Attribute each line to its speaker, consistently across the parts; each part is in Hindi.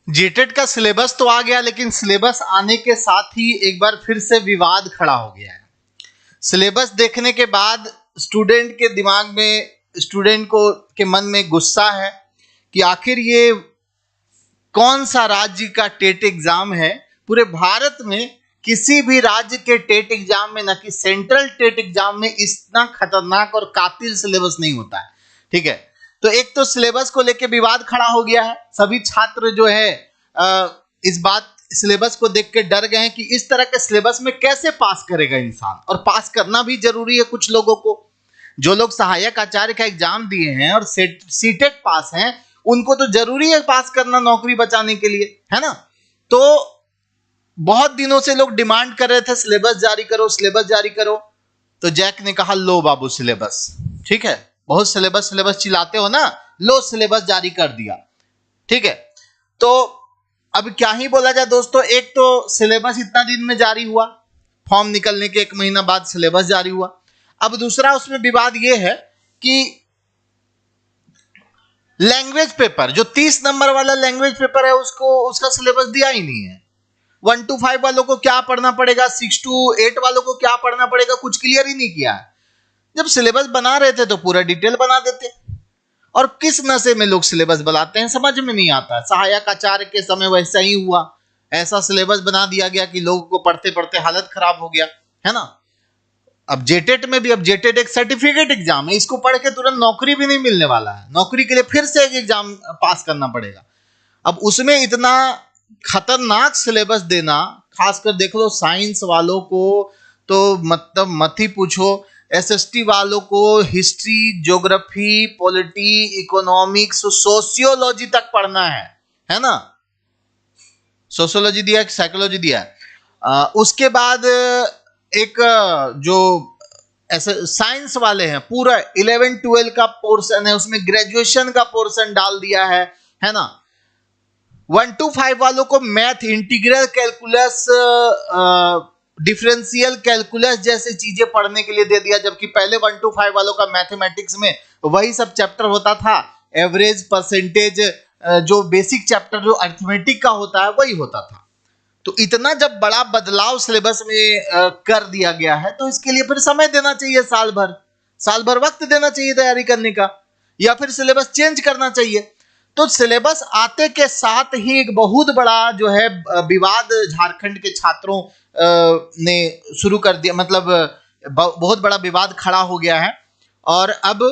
Speaker 1: जेटेट का सिलेबस तो आ गया, लेकिन सिलेबस आने के साथ ही एक बार फिर से विवाद खड़ा हो गया है। सिलेबस देखने के बाद स्टूडेंट के दिमाग में, स्टूडेंट को के मन में गुस्सा है कि आखिर ये कौन सा राज्य का टेट एग्जाम है। पूरे भारत में किसी भी राज्य के टेट एग्जाम में, ना कि सेंट्रल टेट एग्जाम में, इतना खतरनाक और कातिल सिलेबस नहीं होता है। ठीक है, तो एक तो सिलेबस को लेकर विवाद खड़ा हो गया है। सभी छात्र जो है इस बात सिलेबस को देख के डर गए हैं कि इस तरह के सिलेबस में कैसे पास करेगा इंसान, और पास करना भी जरूरी है। कुछ लोगों को, जो लोग सहायक आचार्य का एग्जाम दिए हैं और सीटेट पास हैं, उनको तो जरूरी है पास करना नौकरी बचाने के लिए, है ना। तो बहुत दिनों से लोग डिमांड कर रहे थे सिलेबस जारी करो, सिलेबस जारी करो। तो जैक ने कहा लो बाबू सिलेबस, ठीक है, बहुत सिलेबस सिलेबस चिल्लाते हो ना, लो सिलेबस जारी कर दिया। ठीक है, तो अब क्या ही बोला जाए दोस्तों। एक तो सिलेबस इतना दिन में जारी हुआ, फॉर्म निकलने के 1 महीना बाद सिलेबस जारी हुआ। अब दूसरा उसमें विवाद यह है कि लैंग्वेज पेपर, जो 30 नंबर वाला लैंग्वेज पेपर है, उसका सिलेबस दिया ही नहीं है। 1 to 5 वालों को क्या पढ़ना पड़ेगा, 6 to 8 वालों को क्या पढ़ना पड़ेगा, कुछ क्लियर ही नहीं किया है। जब सिलेबस बना रहे थे तो पूरा डिटेल बना देते, और किस नशे में लोग सिलेबस बनाते हैं समझ में नहीं आता। सहायक आचार्य के समय वैसा ही हुआ, ऐसा सिलेबस बना दिया गया कि लोगों को पढ़ते पढ़ते हालत खराब हो गया, है ना। अब जेटेट में भी, अब जेटेट एक सर्टिफिकेट एग्जाम है, इसको पढ़ के तुरंत नौकरी भी नहीं मिलने वाला है। नौकरी के लिए फिर से एक एग्जाम पास करना पड़ेगा। अब उसमें इतना खतरनाक सिलेबस देना, खासकर देख लो साइंस वालों को तो मतलब मत ही पूछो। एसएसटी वालों को history, geography, polity, economics, sociology तक पढ़ना है ना। सोशियोलॉजी दिया है, साइकोलॉजी दिया है। उसके बाद एक जो ऐसे साइंस वाले हैं, पूरा 11-12 का पोर्शन है, उसमें ग्रेजुएशन का पोर्शन डाल दिया है ना। 1 to 5 वालों को math, integral calculus, differential calculus जैसे चीजें पढ़ने के लिए दे दिया, जबकि पहले 1 to 5 वालों का मैथमेटिक्स में वही सब चैप्टर होता था। एवरेज, परसेंटेज, जो बेसिक चैप्टर जो अरिथमेटिक का होता है वही होता था। तो इतना जब बड़ा बदलाव सिलेबस में कर दिया गया है, तो इसके लिए फिर समय देना चाहिए, साल भर वक्त देना चाहिए तैयारी करने का, या फिर सिलेबस चेंज करना चाहिए। तो सिलेबस आते के साथ ही एक बहुत बड़ा जो है विवाद झारखंड के छात्रों ने शुरू कर दिया, मतलब बहुत बड़ा विवाद खड़ा हो गया है। और अब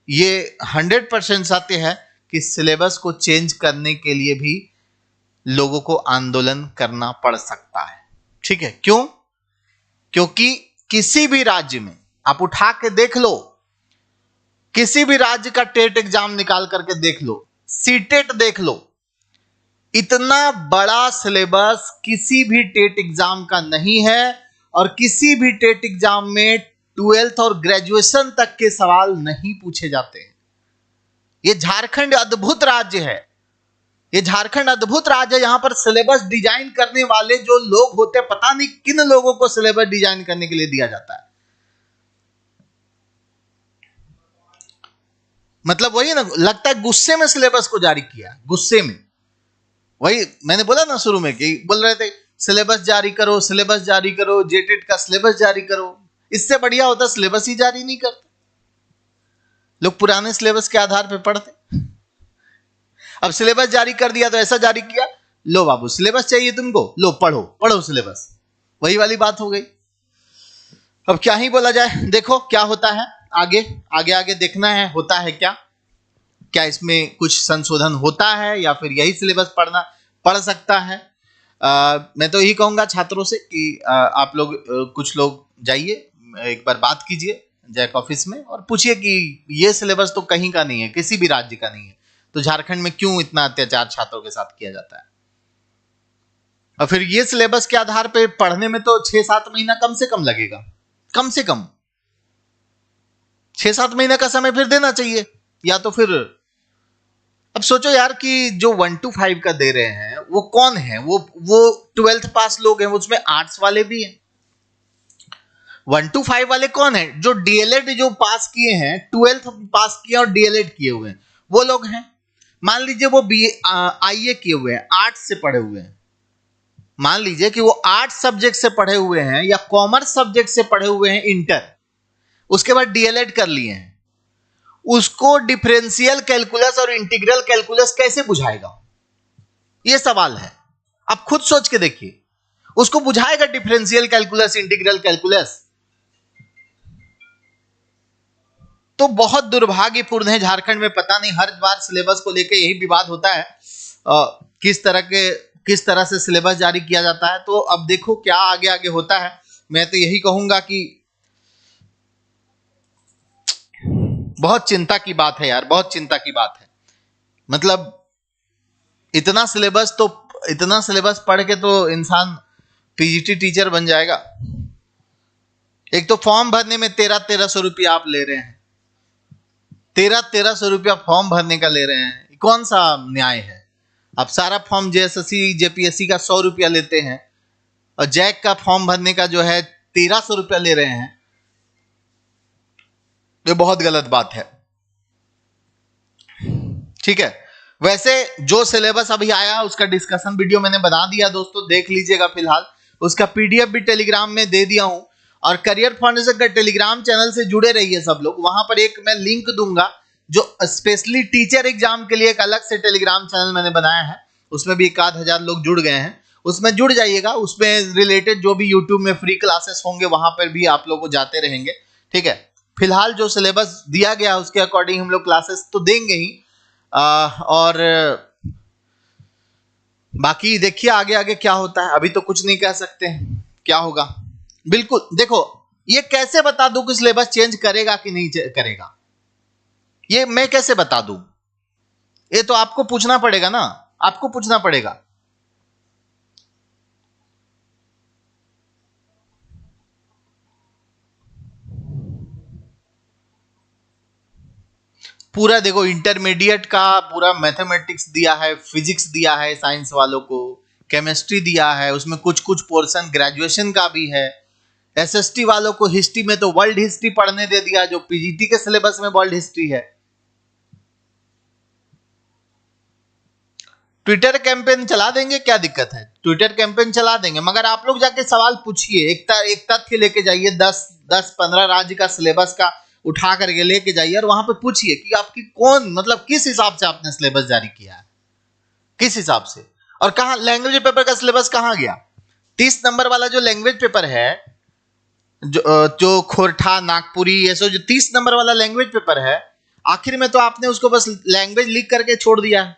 Speaker 1: ये 100% सत्य है कि सिलेबस को चेंज करने के लिए भी लोगों को आंदोलन करना पड़ सकता है। ठीक है, क्यों? क्योंकि किसी भी राज्य में आप उठा के देख लो, किसी भी राज्य का टेट एग्जाम निकाल करके देख लो, सीटेट देख लो, इतना बड़ा सिलेबस किसी भी टेट एग्जाम का नहीं है। और किसी भी टेट एग्जाम में 12th और ग्रेजुएशन तक के सवाल नहीं पूछे जाते हैं। यह झारखंड अद्भुत राज्य है, ये झारखंड अद्भुत राज्य है। यहां पर सिलेबस डिजाइन करने वाले जो लोग होते हैं, पता नहीं किन लोगों को सिलेबस डिजाइन करने के लिए दिया जाता है। मतलब वही ना, लगता है गुस्से में सिलेबस को जारी किया, गुस्से में। वही मैंने बोला ना शुरू में कि बोल रहे थे सिलेबस जारी करो, सिलेबस जारी करो, जेटेट का सिलेबस जारी करो। इससे बढ़िया होता सिलेबस ही जारी नहीं करते, लोग पुराने सिलेबस के आधार पर पढ़ते। अब सिलेबस जारी कर दिया तो ऐसा जारी किया, लो बाबू सिलेबस चाहिए तुमको, लो पढ़ो पढ़ो सिलेबस, वही वाली बात हो गई। अब क्या ही बोला जाए, देखो क्या होता है आगे, आगे आगे देखना है होता है क्या इसमें कुछ संशोधन होता है, या फिर यही सिलेबस पढ़ सकता है। मैं तो यही कहूंगा छात्रों से कि आप लोग कुछ लोग जाइए, एक बार बात कीजिए जैक ऑफिस में और पूछिए कि ये सिलेबस तो कहीं का नहीं है, किसी भी राज्य का नहीं है, तो झारखंड में क्यों इतना अत्याचार छात्रों के साथ किया जाता है। और फिर ये सिलेबस के आधार पर पढ़ने में तो 6-7 महीना कम से कम लगेगा, कम से कम 6-7 महीने का समय फिर देना चाहिए। या तो फिर अब सोचो यार कि जो 1 to 5 का दे रहे हैं वो कौन है, वो 12th पास लोग हैं, उसमें आर्ट्स वाले भी हैं। 1 to 5 वाले कौन है? जो डीएलएड जो पास किए हैं, 12th पास किए और डीएलएड किए हुए हैं, वो लोग हैं। मान लीजिए वो IAA किए हुए हैं, आर्ट्स से पढ़े हुए हैं, मान लीजिए कि वो आर्ट्स सब्जेक्ट से पढ़े हुए हैं या कॉमर्स सब्जेक्ट से पढ़े हुए हैं इंटर, उसके बाद DLED कर लिए हैं, उसको डिफरेंशियल कैलकुलस और इंटीग्रल कैलकुलस कैसे बुझाएगा? ये सवाल है, आप खुद सोच के देखिए, उसको बुझाएगा डिफरेंशियल कैलकुलस, इंटीग्रल कैलकुलस? तो बहुत दुर्भाग्यपूर्ण है झारखंड में, पता नहीं हर बार सिलेबस को लेकर यही विवाद होता है, किस तरह से सिलेबस जारी किया जाता है। तो अब देखो क्या आगे आगे होता है। मैं तो यही कहूंगा कि बहुत चिंता की बात है यार, बहुत चिंता की बात है। मतलब इतना सिलेबस पढ़ के तो इंसान PGT टीचर बन जाएगा। एक तो फॉर्म भरने में 1300 रुपया आप ले रहे हैं, 1300 रुपया फॉर्म भरने का ले रहे हैं, कौन सा न्याय है? आप सारा फॉर्म JSSC JPSC का 100 रुपया लेते हैं और जैक का फॉर्म भरने का जो है 1300 रुपया ले रहे हैं, ये बहुत गलत बात है। ठीक है, वैसे जो सिलेबस अभी आया उसका डिस्कशन वीडियो मैंने बना दिया दोस्तों, देख लीजिएगा। फिलहाल उसका PDF भी टेलीग्राम में दे दिया हूं, और करियर फाउंडेशन का टेलीग्राम चैनल से जुड़े रहिए सब लोग। वहां पर एक मैं लिंक दूंगा जो स्पेशली टीचर एग्जाम के लिए एक अलग से टेलीग्राम चैनल मैंने बनाया है, उसमें भी 1000 लोग जुड़ गए हैं, उसमें जुड़ जाइएगा। उसमें रिलेटेड जो भी यूट्यूब में फ्री क्लासेस होंगे वहां पर भी आप लोग को जाते रहेंगे। ठीक है, फिलहाल जो सिलेबस दिया गया उसके अकॉर्डिंग हम लोग क्लासेस तो देंगे ही, और बाकी देखिए आगे आगे क्या होता है। अभी तो कुछ नहीं कह सकते क्या होगा। बिल्कुल देखो, ये कैसे बता दूं कि सिलेबस चेंज करेगा कि नहीं करेगा, ये मैं कैसे बता दूं? ये तो आपको पूछना पड़ेगा ना, आपको पूछना पड़ेगा। पूरा देखो, इंटरमीडिएट का पूरा मैथमेटिक्स दिया है, फिजिक्स दिया है साइंस वालों को, केमिस्ट्री दिया है, उसमें कुछ कुछ पोर्शन ग्रेजुएशन का भी है। SST वालों को हिस्ट्री में तो वर्ल्ड हिस्ट्री पढ़ने दे दिया, जो PGT के सिलेबस में वर्ल्ड हिस्ट्री है। ट्विटर कैंपेन चला देंगे, क्या दिक्कत है? ट्विटर कैंपेन चला देंगे, मगर आप लोग जाके सवाल पूछिए, एक तथ्य लेके जाइए, 10-15 राज्य का सिलेबस का उठा करके लेके जाइए और वहां पे पूछिए कि आपकी कौन, मतलब किस हिसाब से आपने सिलेबस जारी किया है, किस हिसाब से, और कहां लैंग्वेज पेपर का सिलेबस कहां गया? 30 नंबर वाला जो लैंग्वेज पेपर है, जो खोरठा नागपुरी, ये जो 30 नंबर वाला लैंग्वेज पेपर है, आखिर में तो आपने उसको बस लैंग्वेज लिख करके छोड़ दिया है।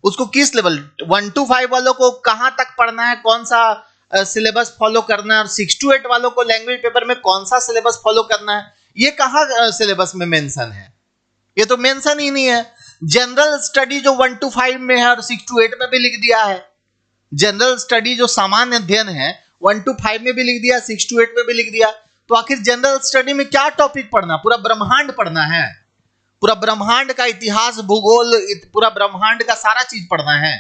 Speaker 1: उसको किस लेवल 1 to 5 वालों को कहां तक पढ़ना है, कौन सा सिलेबस फॉलो करना है, और 6 to 8 वालों को लैंग्वेज पेपर में कौन सा सिलेबस फॉलो करना है, ये कहां सिलेबस में मेंशन है? ये तो मेंशन ही नहीं है। जनरल स्टडी जो 1 to 5 में है और 6 to 8 में भी लिख दिया है, जनरल स्टडी जो सामान्य अध्ययन है 1 to 5 में भी लिख दिया, 6 to 8 में भी लिख दिया। तो आखिर जनरल स्टडी में क्या टॉपिक पढ़ना? पूरा ब्रह्मांड पढ़ना है, पूरा ब्रह्मांड का इतिहास, भूगोल, पूरा ब्रह्मांड का सारा चीज पढ़ना है।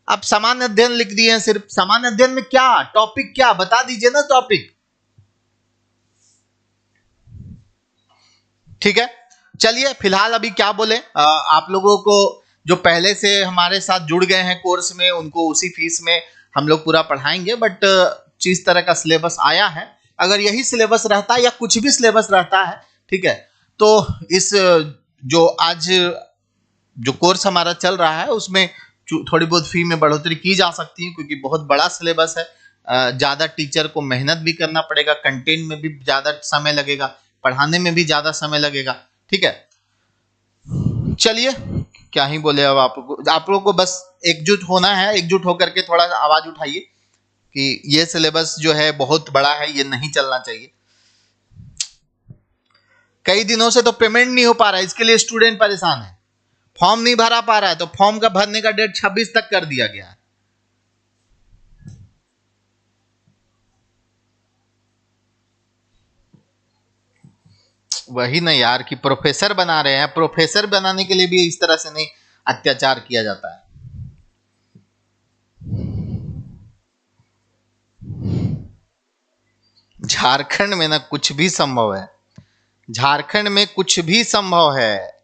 Speaker 1: आप सामान्य अध्ययन लिख दिए, सिर्फ सामान्य अध्ययन में क्या टॉपिक, क्या बता दीजिए ना टॉपिक। ठीक है, चलिए फिलहाल अभी क्या बोले, आप लोगों को जो पहले से हमारे साथ जुड़ गए हैं कोर्स में, उनको उसी फीस में हम लोग पूरा पढ़ाएंगे। बट जिस तरह का सिलेबस आया है, अगर यही सिलेबस रहता है या कुछ भी सिलेबस रहता है, ठीक है, तो इस जो आज जो कोर्स हमारा चल रहा है उसमें थोड़ी बहुत फी में बढ़ोतरी की जा सकती है, क्योंकि बहुत बड़ा सिलेबस है, ज्यादा टीचर को मेहनत भी करना पड़ेगा, कंटेंट में भी ज्यादा समय लगेगा, पढ़ाने में भी ज्यादा समय लगेगा। ठीक है, चलिए क्या ही बोले, अब आप लोगों को बस एकजुट होना है, एकजुट होकर के थोड़ा आवाज उठाइए कि ये सिलेबस जो है बहुत बड़ा है, ये नहीं चलना चाहिए। कई दिनों से तो पेमेंट नहीं हो पा रहा है, इसके लिए स्टूडेंट परेशान है, फॉर्म नहीं भरा पा रहा है, तो फॉर्म का भरने का डेट 26 तक कर दिया गया है। वही ना यार, कि प्रोफेसर बना रहे हैं, प्रोफेसर बनाने के लिए भी इस तरह से नहीं अत्याचार किया जाता है। झारखंड में ना कुछ भी संभव है, झारखंड में कुछ भी संभव है,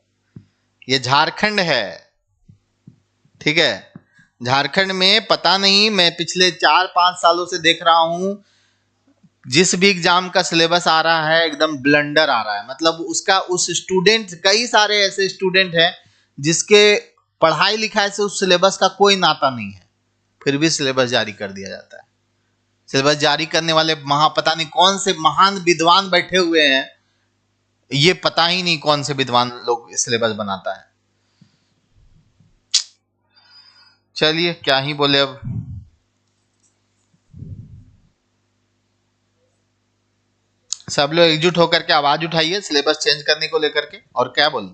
Speaker 1: ये झारखंड है। ठीक है। झारखंड में पता नहीं, मैं पिछले 4-5 सालों से देख रहा हूं, जिस भी एग्जाम का सिलेबस आ रहा है एकदम ब्लंडर आ रहा है। मतलब उसका उस स्टूडेंट, कई सारे ऐसे स्टूडेंट हैं जिसके पढ़ाई लिखाई से उस सिलेबस का कोई नाता नहीं है, फिर भी सिलेबस जारी कर दिया जाता है। सिलेबस जारी करने वाले पता नहीं कौन से महान विद्वान बैठे हुए हैं, ये पता ही नहीं कौन से विद्वान लोग सिलेबस बनाता है। चलिए क्या ही बोले अब। सब लोग एकजुट होकर के आवाज उठाइए सिलेबस चेंज करने को लेकर के, और क्या बोलूं,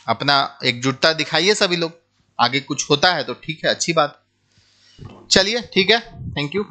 Speaker 1: अपना एकजुटता दिखाइए सभी लोग। आगे कुछ होता है तो ठीक है, अच्छी बात। चलिए ठीक है, थैंक यू।